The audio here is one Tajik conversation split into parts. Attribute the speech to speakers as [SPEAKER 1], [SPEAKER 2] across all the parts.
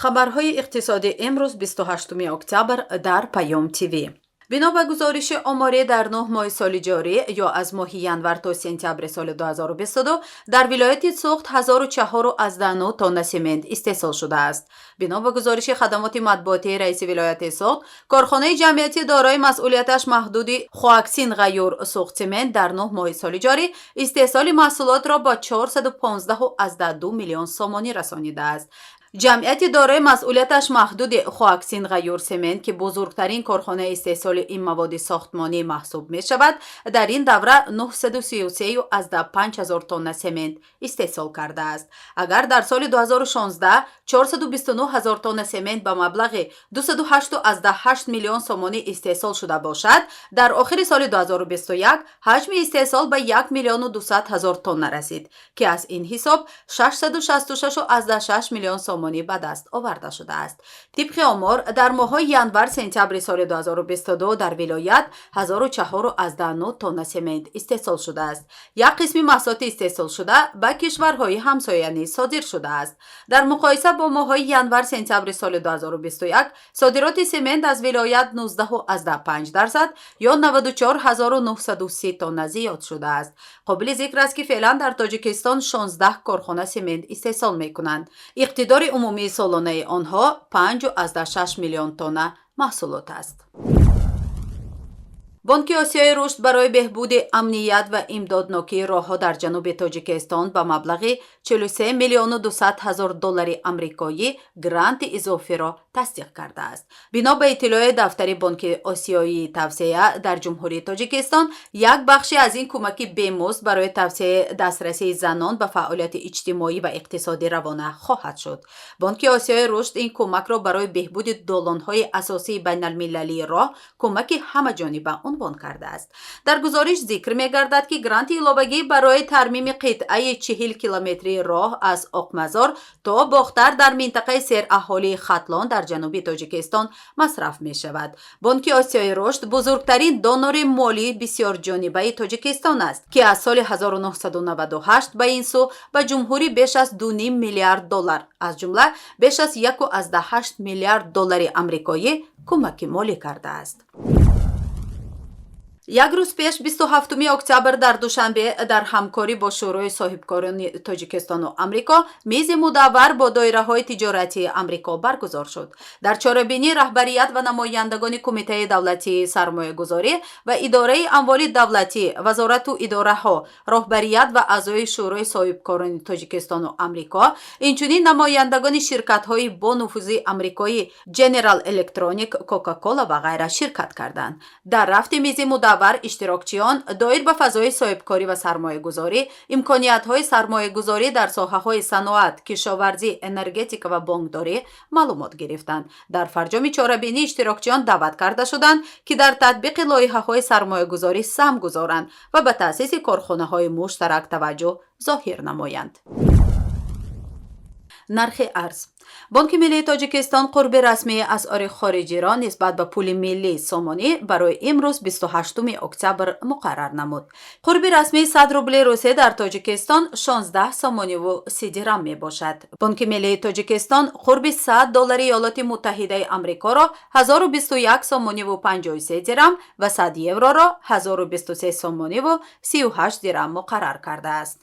[SPEAKER 1] хабарҳои иқтисодӣ имрӯз 28 октябр дар Паём ТВ. бино ба гузориши оморӣ дар 9 моҳи соли ҷорӣ ё аз моҳи январ то сентябри соли 2022 дар вилояти Суғд 1409 тонна семент истеҳсол шудааст. бино ба гузориши хадамоти матбуотии раиси вилояти Суғд, корхонаи ҷамъияти дорои масъулияташ маҳдуди Хуаксин Ғайюр Суғдсемент дар 9 моҳи соли ҷорӣ истеҳсоли маҳсулотро ба 415,2 миллион сомонӣ расонидааст. ҷамъияти дорои масъулияташ маҳдуди Хуаксин Ғайюр Семент, ки бузургтарин корхонаи истеҳсоли ин маводи сохтмонӣ маҳсуб мешавад, дар ин давра 933,5 тонна семент истеҳсол кардааст. агар дар соли 2016 429,000 тонна семент ба маблағи 208,8 миллион сомонӣ истеҳсол шуда бошад, дар охири соли 2021 ҳаҷми истеҳсол ба 1,200,000 тонна расид, ки аз ин ҳисоб 666,6 миллион сомонӣ ба даст оварда шудааст. тибқи омор, дар моҳҳои январ-сентябри соли 2022 дар вилоят 1419 тонна семент истеҳсол шудааст. як қисми маҳсулоти истеҳсолшуда ба кишварҳои ҳамсоя низ содир шудааст. дар муқоиса бо моҳҳои январ-сентябри соли 2021 содироти семент аз вилоят 19,5% ё 94,930 тонна зиёд шудааст. қобили зикр аст, ки феълан дар Тоҷикистон 16 корхона семент истеҳсол мекунанд. иқтидори умумии солонаи онҳо 5,6 миллион тонна маҳсулот аст. бонки Осиёи рушд барои беҳбуди амният ва имдоднокии роҳҳо дар ҷануби Тоҷикистон ба маблағи 43 миллиону 200 ҳазор доллари амрикоӣ гранти изофиро тасдиқ кардааст. бино ба иттилои дафтари Бонки Осиёии тавсея, дар ҷумҳурии Тоҷикистон як бахши аз ин кӯмаки бемузд барои тавсеяи дастрасии занон ба фаъолияти иҷтимоӣ ва иқтисодӣ равона хоҳад шуд. бонки Осиёи рушд ин кӯмакро барои беҳбуди долонҳои асосии байналмилалии роҳ кӯмаки ҳамаҷониба унвон кардааст. дар гузориш зикр мегардад, ки гранти иловагӣ барои тармими қитъаи 40 километрии роҳ аз Оқмазор то Бохтар дар минтақаи сераҳолии Хатлон дар ҷануби Тоҷикистон масраф мешавад. бонки Осиёи рушд бузургтарин донори молии бисёрҷонибаи Тоҷикистон аст, ки аз соли 1998 ба ин су ба ҷумҳурӣ беш аз 2,5 миллиард доллар, аз ҷумла беш аз 1,8 миллиард доллари амрикоӣ кӯмаки молӣ кардааст. як рӯз пеш 27 октябр дар Душанбе дар ҳамкорӣ бо Шӯрои соҳибкорони Тоҷикистону Амрико мизи мудаввар бо доираҳои тиҷоратии Амрико баргузор шуд. дар чорабинӣ раҳбарият ва намояндагони Кумитаи давлатии сармоягузорӣ ва Идораи амволи давлатӣ, вазорату идораҳо, роҳбарият ва аъзои Шӯрои соҳибкорони Тоҷикистону Амрико, инчунин намояндагони ширкатҳои бо нуфузи амрикоӣ General Electronic, Coca-Cola ва ғайра ширкат карданд. дар рафти мизи мудаввар иштирокчиён доир ба фазои соҳибкорӣ ва сармоягузорӣ, имкониятҳои сармоягузорӣ дар соҳаҳои саноат, кишоварзӣ, энергетика ва бонкдорӣ маълумот гирифтанд. дар фарҷоми чорабинӣ иштирокчиён даъват карда шуданд, ки дар татбиқи лоиҳаҳои сармоягузорӣ саҳм гузоранд ва ба таъсиси корхонаҳои муштарак таваҷҷӯҳ зоҳир намоянд. нархи арз. бонки миллии Тоҷикистон қурби расмии асъори хориҷиро нисбат ба пули миллии сомонӣ барои имрӯз 28 октябр муқаррар намуд. қурби расмии 100 рубли русӣ дар Тоҷикистон 16 сомониву 30 дирам мебошад. бонки миллии Тоҷикистон қурби 100 доллари Иёлоти Муттаҳидаи Амрикоро 1021 сомониву 53 дирам ва 100 евроро 1023 сомониву 38 дирам муқаррар кардааст.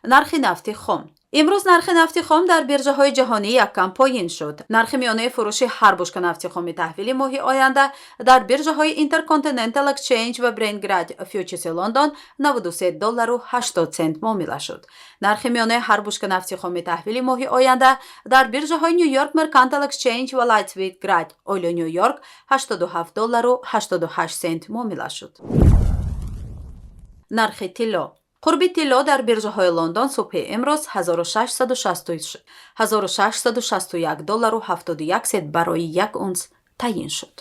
[SPEAKER 1] нархи нафти хом. имрӯз нархи нафти хом дар биржаҳои ҷаҳонӣ яккам поин шуд. нархи миёнаи фурӯши ҳар бушка нафти хоми таҳвили моҳи оянда дар биржаҳои Intercontinental Exchange ва Brent фьючерси Лондон 93 доллару 80 цент муомила шуд. нархи миёнаи ҳар бушка нафти хоми таҳвили моҳи оянда дар биржаҳои New York Mercantile Exchange ва Lightweight Oil New York 87 доллару 88 цент муомила шуд. нархи тилло. қурби тилло дар биржаҳои Лондон субҳи имрӯз 1661 доллару 71 цент барои 1 унс таъин шуд.